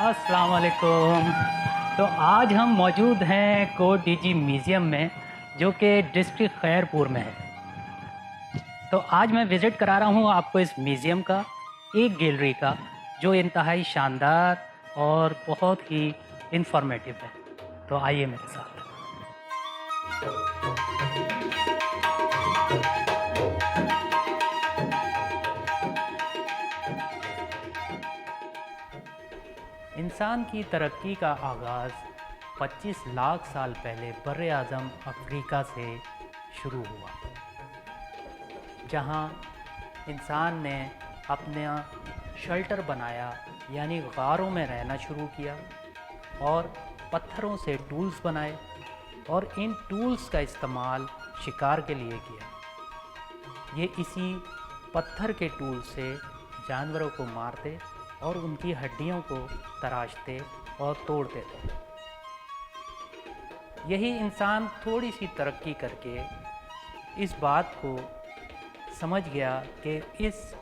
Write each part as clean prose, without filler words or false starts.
अस्सलाम वालेकुम। तो आज हम मौजूद हैं कोट डीजी म्यूज़ियम में, जो कि डिस्ट्रिक्ट खैरपुर में है। तो आज मैं विज़िट करा रहा हूँ आपको इस म्यूज़ियम का, एक गैलरी का, जो इंतहाई शानदार और बहुत ही इंफॉर्मेटिव है। तो आइए मेरे साथ। इंसान की तरक्की का आगाज़ 25 लाख साल पहले बर्रे आज़म अफ्रीका से शुरू हुआ, जहां इंसान ने अपना शेल्टर बनाया, यानी गारों में रहना शुरू किया और पत्थरों से टूल्स बनाए और इन टूल्स का इस्तेमाल शिकार के लिए किया। ये इसी पत्थर के टूल से जानवरों को मारते और उनकी हड्डियों को तराशते और तोड़ते थे। यही इंसान थोड़ी सी तरक्की करके इस बात को समझ गया कि इस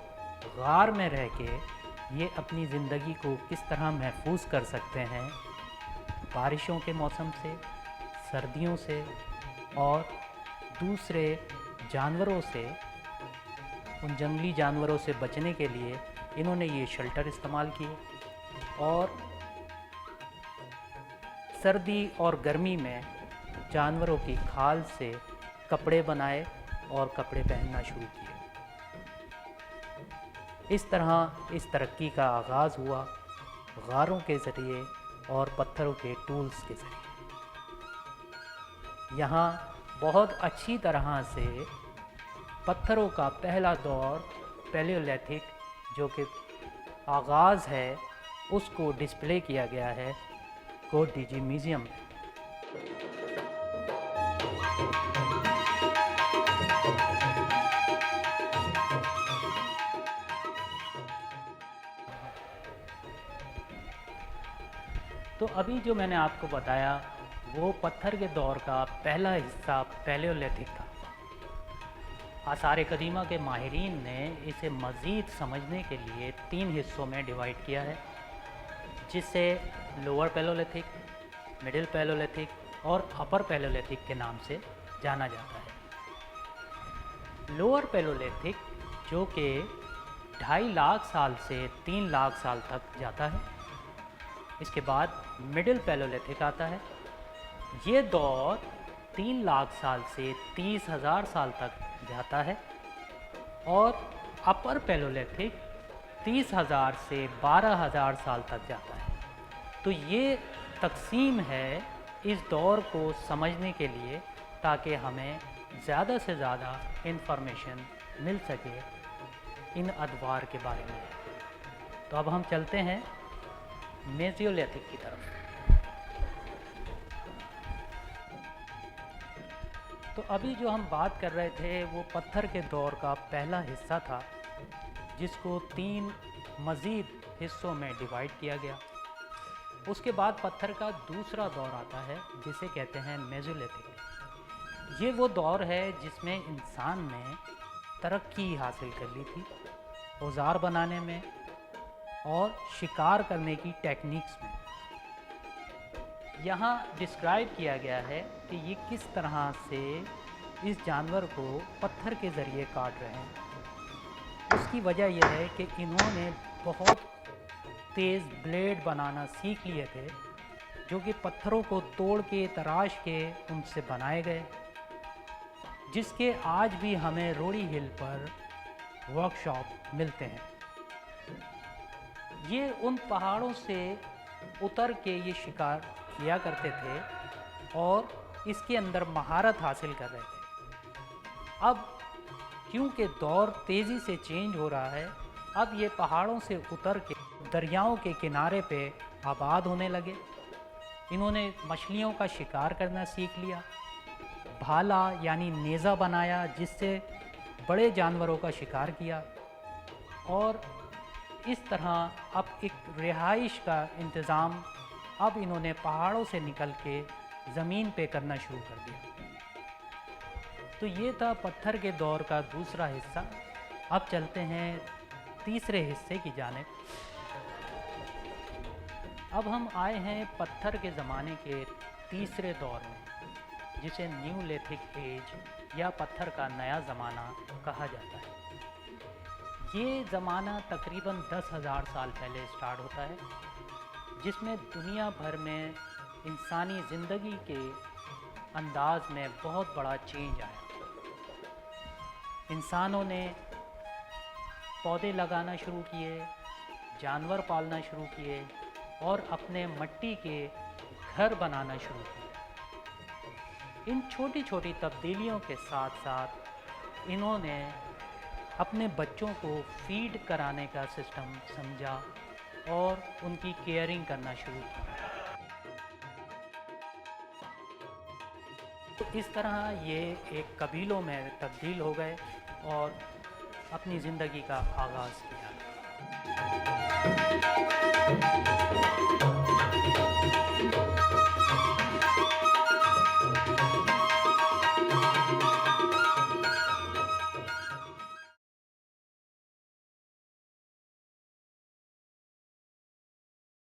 गार में रह के ये अपनी ज़िंदगी को किस तरह महफूज कर सकते हैं, बारिशों के मौसम से, सर्दियों से और दूसरे जानवरों से, उन जंगली जानवरों से बचने के लिए इन्होंने ये शेल्टर इस्तेमाल किए और सर्दी और गर्मी में जानवरों की खाल से कपड़े बनाए और कपड़े पहनना शुरू किए। इस तरह इस तरक्की का आगाज़ हुआ गारों के ज़रिए और पत्थरों के टूल्स के ज़रिए। यहाँ बहुत अच्छी तरह से पत्थरों का पहला दौर पैलियोलिथिक, जो कि आगाज़ है, उसको डिस्प्ले किया गया है कोट डीजी म्यूज़ियम में। तो अभी जो मैंने आपको बताया वो पत्थर के दौर का पहला हिस्सा पैलियोलिथिक था। आसार कदीमा के माहिरीन ने इसे मज़ीद समझने के लिए 3 हिस्सों में डिवाइड किया है, जिसे लोअर पैलियोलिथिक, मिडिल पैलियोलिथिक और अपर पैलियोलिथिक के नाम से जाना जाता है। लोअर पैलियोलिथिक, जो कि 2.5 लाख साल से 3 लाख साल तक जाता है। इसके बाद मिडिल पैलियोलिथिक आता है। ये दौर 3 लाख साल से 30,000 साल तक जाता है और अपर पैलियोलिथिक 30,000 से 12,000 साल तक जाता है। तो ये तकसीम है इस दौर को समझने के लिए, ताकि हमें ज़्यादा से ज़्यादा इन्फॉर्मेशन मिल सके इन अदवार के बारे में। तो अब हम चलते हैं मेसोलिथिक की तरफ। तो अभी जो हम बात कर रहे थे वो पत्थर के दौर का पहला हिस्सा था, जिसको 3 मज़ीद हिस्सों में डिवाइड किया गया। उसके बाद पत्थर का दूसरा दौर आता है, जिसे कहते हैं मेसोलिथिक। ये वो दौर है जिसमें इंसान ने तरक्की हासिल कर ली थी, औजार बनाने में और शिकार करने की टेक्निक्स में। यहाँ डिस्क्राइब किया गया है कि ये किस तरह से इस जानवर को पत्थर के ज़रिए काट रहे हैं। उसकी वजह यह है कि इन्होंने बहुत तेज़ ब्लेड बनाना सीख लिए थे, जो कि पत्थरों को तोड़ के तराश के उनसे बनाए गए, जिसके आज भी हमें रोड़ी हिल पर वर्कशॉप मिलते हैं। ये उन पहाड़ों से उतर के ये शिकार किया करते थे और इसके अंदर महारत हासिल कर रहे थे। अब क्योंकि दौर तेज़ी से चेंज हो रहा है, अब ये पहाड़ों से उतर के दरियाओं के किनारे पे आबाद होने लगे। इन्होंने मछलियों का शिकार करना सीख लिया, भाला यानी नेज़ा बनाया, जिससे बड़े जानवरों का शिकार किया और इस तरह अब एक रिहाइश का इंतज़ाम अब इन्होंने पहाड़ों से निकल के ज़मीन पे करना शुरू कर दिया। तो ये था पत्थर के दौर का दूसरा हिस्सा। अब चलते हैं तीसरे हिस्से की जानिब। اب ہم آئے ہیں پتھر کے زمانے کے تیسرے دور میں، جسے نیو لیتھک ایج یا پتھر کا نیا زمانہ کہا جاتا ہے۔ یہ زمانہ تقریباً 10,000 سال پہلے سٹارٹ ہوتا ہے، جس میں دنیا بھر میں انسانی زندگی کے انداز میں بہت بڑا چینج آیا۔ انسانوں نے پودے لگانا شروع کیے، جانور پالنا شروع کیے اور اپنے مٹی کے گھر بنانا شروع کیے۔ ان چھوٹی چھوٹی تبدیلیوں کے ساتھ ساتھ انہوں نے اپنے بچوں کو فیڈ کرانے کا سسٹم سمجھا اور ان کی کیئرنگ کرنا شروع کی۔ تو اس طرح یہ ایک قبیلوں میں تبدیل ہو گئے اور اپنی زندگی کا آغاز کیا۔